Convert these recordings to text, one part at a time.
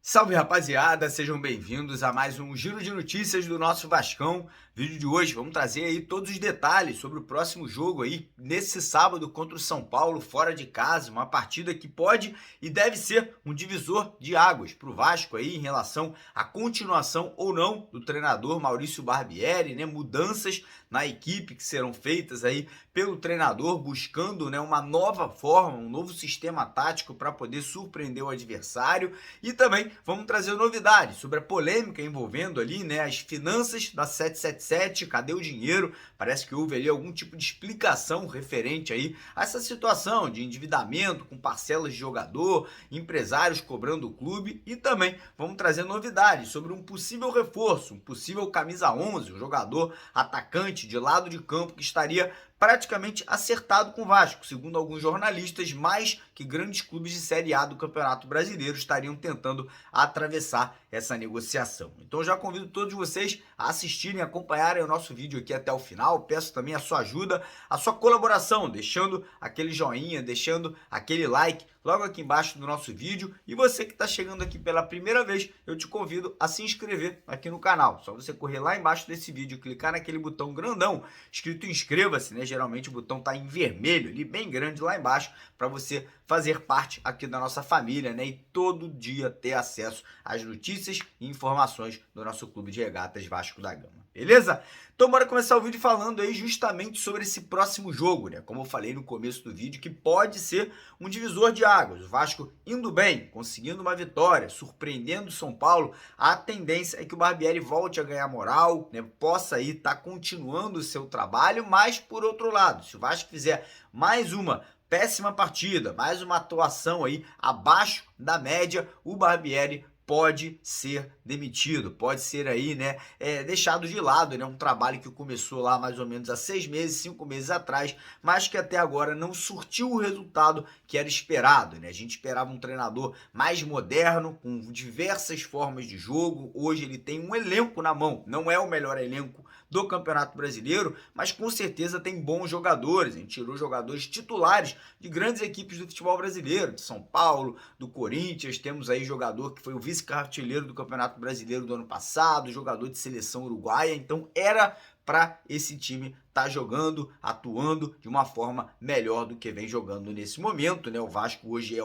Salve, rapaziada, sejam bem-vindos a mais um giro de notícias do nosso Vascão. Vídeo de hoje, vamos trazer aí todos os detalhes sobre o próximo jogo aí, nesse sábado contra o São Paulo, fora de casa, uma partida que pode e deve ser um divisor de águas para o Vasco aí em relação à continuação ou não do treinador Maurício Barbieri, né? Mudanças na equipe que serão feitas aí pelo treinador, buscando, né, uma nova forma, um novo sistema tático para poder surpreender o adversário. E também vamos trazer novidades sobre a polêmica envolvendo ali, né, as finanças da 777, cadê o dinheiro? Parece que houve ali algum tipo de explicação referente aí a essa situação de endividamento com parcelas de jogador, empresários cobrando o clube, e também vamos trazer novidades sobre um possível reforço, um possível camisa 11, um jogador atacante de lado de campo que estaria praticamente acertado com o Vasco, segundo alguns jornalistas, mais que grandes clubes de Série A do Campeonato Brasileiro estariam tentando atravessar essa negociação. Então já convido todos vocês a assistirem, acompanharem o nosso vídeo aqui até o final. Peço também a sua ajuda, a sua colaboração, deixando aquele joinha, deixando aquele like logo aqui embaixo do nosso vídeo. E você que está chegando aqui pela primeira vez, eu te convido a se inscrever aqui no canal. Só você correr lá embaixo desse vídeo, clicar naquele botão grandão escrito inscreva-se, né? Geralmente o botão está em vermelho ali, bem grande lá embaixo, para você fazer parte aqui da nossa família, né? E todo dia ter acesso às notícias e informações do nosso Clube de Regatas Vasco da Gama. Beleza? Então bora começar o vídeo falando aí justamente sobre esse próximo jogo, né? Como eu falei no começo do vídeo, que pode ser um divisor de águas. O Vasco indo bem, conseguindo uma vitória, surpreendendo o São Paulo. A tendência é que o Barbieri volte a ganhar moral, né? Possa aí estar continuando o seu trabalho, mas por outro lado, se o Vasco fizer mais uma péssima partida, mais uma atuação aí abaixo da média, o Barbieri pode ser demitido, pode ser aí, né, deixado de lado, né, um trabalho que começou lá mais ou menos há 6 meses, 5 meses atrás, mas que até agora não surtiu o resultado que era esperado, né? A gente esperava um treinador mais moderno, com diversas formas de jogo. Hoje ele tem um elenco na mão, não é o melhor elenco do Campeonato Brasileiro, mas com certeza tem bons jogadores. A gente tirou jogadores titulares de grandes equipes do futebol brasileiro, de São Paulo, do Corinthians. Temos aí jogador que foi o vice-artilheiro do Campeonato Brasileiro do ano passado, jogador de seleção uruguaia. Então era para esse time estar jogando, atuando de uma forma melhor do que vem jogando nesse momento, né? O Vasco hoje é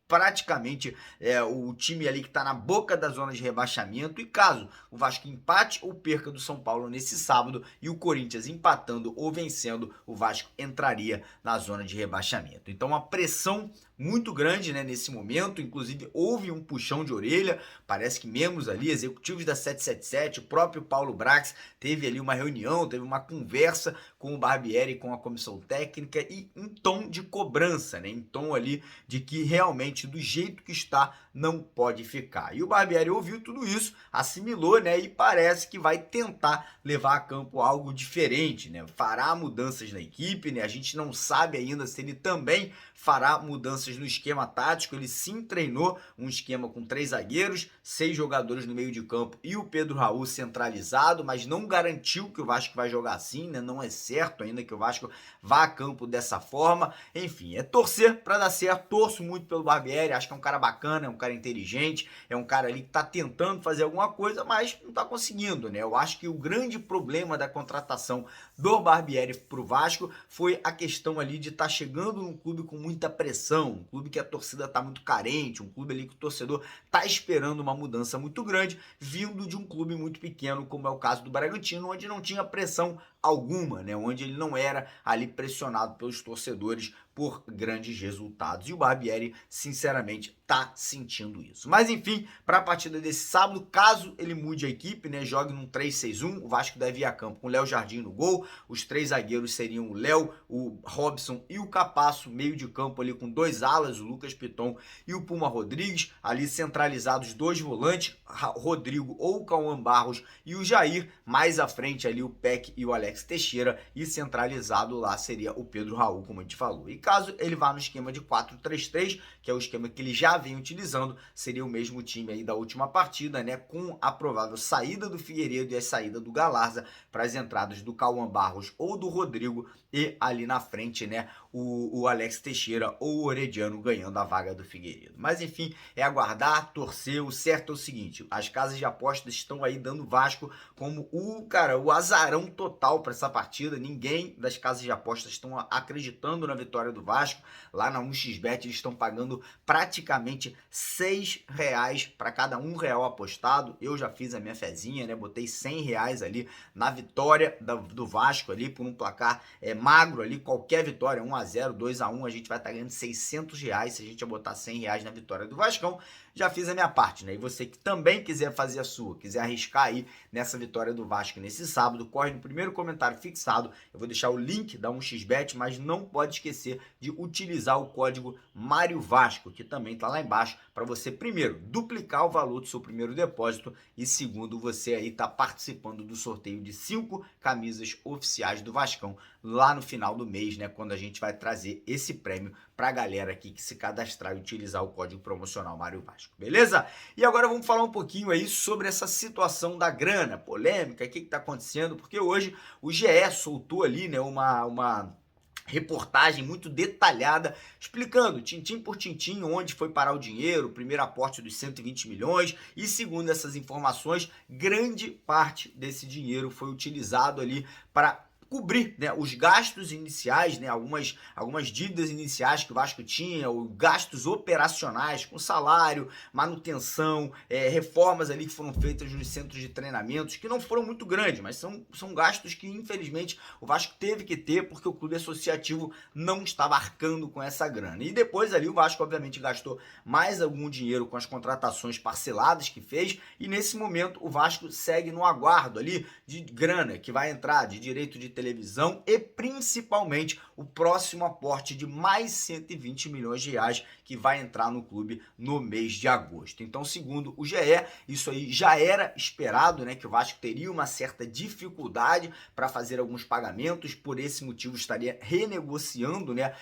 praticamente o time ali que está na boca da zona de rebaixamento, e caso o Vasco empate ou perca do São Paulo nesse sábado e o Corinthians empatando ou vencendo, o Vasco entraria na zona de rebaixamento. Então uma pressão muito grande, né, nesse momento. Inclusive houve um puxão de orelha, parece que membros ali, executivos da 777, o próprio Paulo Brax teve ali uma reunião, teve uma conversa com o Barbieri, com a comissão técnica, e em tom de cobrança, né, em tom ali de que realmente do jeito que está não pode ficar. E o Barbieri ouviu tudo isso, assimilou, né, e parece que vai tentar levar a campo algo diferente, né? Fará mudanças na equipe, né? A gente não sabe ainda se ele também fará mudanças no esquema tático. Ele sim treinou um esquema com 3 zagueiros, 6 jogadores no meio de campo e o Pedro Raul centralizado, mas não garantiu que o Vasco vai jogar assim, né? Não é certo ainda que o Vasco vá a campo dessa forma. Enfim, é torcer para dar certo. Torço muito pelo Barbieri, acho que é um cara bacana, é um cara inteligente, é um cara ali que tá tentando fazer alguma coisa, mas não tá conseguindo, né? Eu acho que o grande problema da contratação do Barbieri pro Vasco foi a questão ali de estar chegando num clube com muita pressão, um clube que a torcida tá muito carente, um clube ali que o torcedor tá esperando uma mudança muito grande, vindo de um clube muito pequeno, como é o caso do Bragantino, onde não tinha pressão alguma, né? Onde ele não era ali pressionado pelos torcedores por grandes resultados. E o Barbieri, sinceramente, tá sentindo isso. Mas enfim, para a partida desse sábado, caso ele mude a equipe, né, jogue num 3-6-1, o Vasco deve ir a campo com o Léo Jardim no gol. Os 3 zagueiros seriam o Léo, o Robson e o Capasso, meio de campo ali com 2 alas, o Lucas Piton e o Puma Rodrigues, ali centralizados 2 volantes, Rodrigo ou o Cauã Barros e o Jair, mais à frente ali o Peck e o Alex Teixeira, e centralizado lá seria o Pedro Raul, como a gente falou. E caso ele vá no esquema de 4-3-3, que é o esquema que ele já vem utilizando, seria o mesmo time aí da última partida, né, com a provável saída do Figueiredo e a saída do Galarza para as entradas do Cauã Barros ou do Rodrigo e ali na frente, né, o Alex Teixeira ou o Orediano ganhando a vaga do Figueiredo. Mas enfim, é aguardar, torcer. O certo é o seguinte, as casas de apostas estão aí dando Vasco como o azarão total para essa partida. Ninguém das casas de apostas estão acreditando na vitória do Vasco. Lá na 1xBet eles estão pagando praticamente R$6 para cada R$1 apostado. Eu já fiz a minha fezinha, né? Botei R$100 ali na vitória do Vasco ali por um placar magro ali, qualquer vitória, 1-0, 2-1, a gente vai estar ganhando R$600 se a gente botar R$100 na vitória do Vascão. Já fiz a minha parte, né? E você que também quiser fazer a sua, quiser arriscar aí nessa vitória do Vasco nesse sábado, corre no primeiro comentário fixado. Eu vou deixar o link da 1xBet, mas não pode esquecer de utilizar o código MárioVasco, que também está lá embaixo, para você, primeiro, duplicar o valor do seu primeiro depósito e, segundo, você aí tá participando do sorteio de 5 camisas oficiais do Vascão lá no final do mês, né? Quando a gente vai trazer esse prêmio para a galera aqui que se cadastrar e utilizar o código promocional Mário Vasco, beleza? E agora vamos falar um pouquinho aí sobre essa situação da grana, polêmica, o que está acontecendo, porque hoje o GE soltou ali, né, uma reportagem muito detalhada, explicando tintim por tintim onde foi parar o dinheiro, o primeiro aporte dos 120 milhões e, segundo essas informações, grande parte desse dinheiro foi utilizado ali para cobrir, né, os gastos iniciais, né, algumas dívidas iniciais que o Vasco tinha, ou gastos operacionais com salário, manutenção, reformas ali que foram feitas nos centros de treinamentos, que não foram muito grandes, mas são gastos que infelizmente o Vasco teve que ter porque o clube associativo não estava arcando com essa grana. E depois ali o Vasco obviamente gastou mais algum dinheiro com as contratações parceladas que fez, e nesse momento o Vasco segue no aguardo ali de grana que vai entrar, de direito de televisão e principalmente o próximo aporte de mais 120 milhões de reais que vai entrar no clube no mês de agosto. Então, segundo o GE, isso aí já era esperado, né, que o Vasco teria uma certa dificuldade para fazer alguns pagamentos, por esse motivo estaria renegociando, né,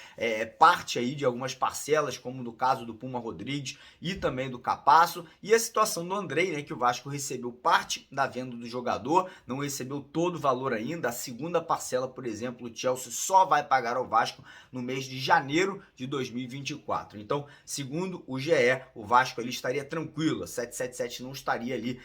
parte aí de algumas parcelas, como no caso do Puma Rodrigues e também do Capasso, e a situação do Andrei, né, que o Vasco recebeu parte da venda do jogador, não recebeu todo o valor ainda. A segunda parcela, por exemplo, o Chelsea só vai pagar ao Vasco no mês de janeiro de 2024. Então, segundo o GE, o Vasco ali estaria tranquilo, a 777 não estaria ali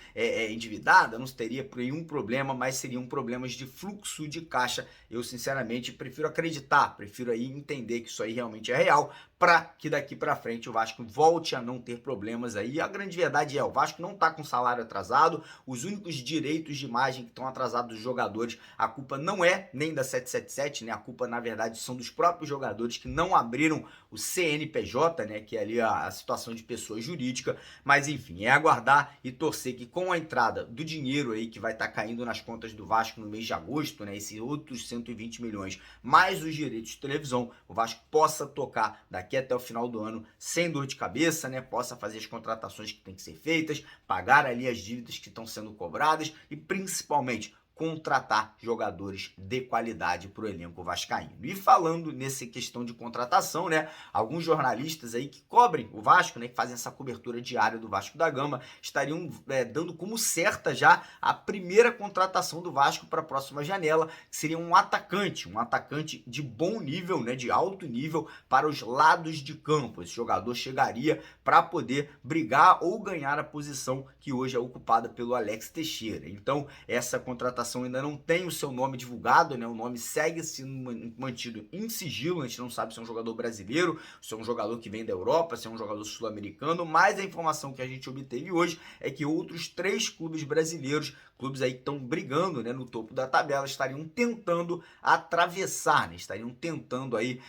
endividada, não teria nenhum problema, mas seriam problemas de fluxo de caixa. Eu, sinceramente, prefiro acreditar, prefiro aí entender que isso aí realmente é real, para que daqui para frente o Vasco volte a não ter problemas aí. A grande verdade é, o Vasco não está com salário atrasado, os únicos direitos de imagem que estão atrasados dos jogadores, a culpa não é nem da 777, né? A culpa, na verdade, são dos próprios jogadores que não abriram o CNPJ, né? Que é ali a situação de pessoa jurídica. Mas, enfim, é aguardar e torcer que com a entrada do dinheiro aí que vai estar caindo nas contas do Vasco no mês de agosto, né? Esses outros 120 milhões, mais os direitos de televisão, o Vasco possa tocar daqui até o final do ano sem dor de cabeça, né? Possa fazer as contratações que tem que ser feitas, pagar ali as dívidas que estão sendo cobradas e, principalmente, contratar jogadores de qualidade para o elenco vascaíno. E falando nessa questão de contratação, né, alguns jornalistas aí que cobrem o Vasco, né, que fazem essa cobertura diária do Vasco da Gama, estariam dando como certa já a primeira contratação do Vasco para a próxima janela, que seria um atacante de bom nível, né, de alto nível para os lados de campo. Esse jogador chegaria para poder brigar ou ganhar a posição que hoje é ocupada pelo Alex Teixeira. Então, essa contratação ainda não tem o seu nome divulgado, né? O nome segue sendo mantido em sigilo, a gente não sabe se é um jogador brasileiro, se é um jogador que vem da Europa, se é um jogador sul-americano, mas a informação que a gente obteve hoje é que outros 3 clubes brasileiros, clubes aí que estão brigando, né, no topo da tabela, estariam tentando atravessar, né? Estariam tentando aí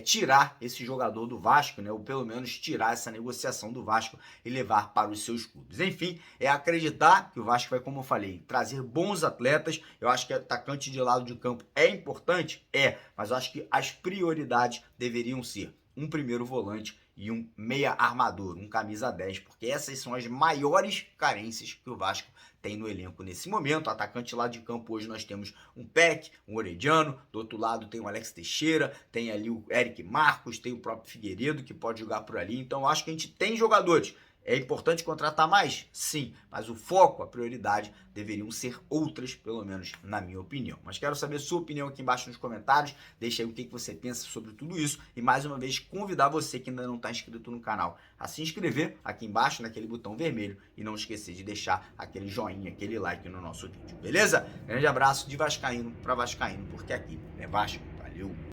tirar esse jogador do Vasco, né? Ou pelo menos tirar essa negociação do Vasco e levar para os seus clubes. Enfim, é acreditar que o Vasco vai, como eu falei, trazer bons atletas. Eu acho que atacante de lado de campo é importante, mas eu acho que as prioridades deveriam ser um primeiro volante e um meia armador, um camisa 10, porque essas são as maiores carências que o Vasco tem no elenco nesse momento. Atacante lá de campo hoje nós temos um Peck, um Orediano, do outro lado tem o Alex Teixeira, tem ali o Eric Marcos, tem o próprio Figueiredo que pode jogar por ali, então eu acho que a gente tem jogadores. É importante contratar mais? Sim, mas o foco, a prioridade deveriam ser outras, pelo menos na minha opinião. Mas quero saber sua opinião aqui embaixo nos comentários, deixa aí o que você pensa sobre tudo isso e mais uma vez convidar você que ainda não está inscrito no canal a se inscrever aqui embaixo naquele botão vermelho e não esquecer de deixar aquele joinha, aquele like no nosso vídeo, beleza? Grande abraço de vascaíno para vascaíno, porque aqui é Vasco. Valeu!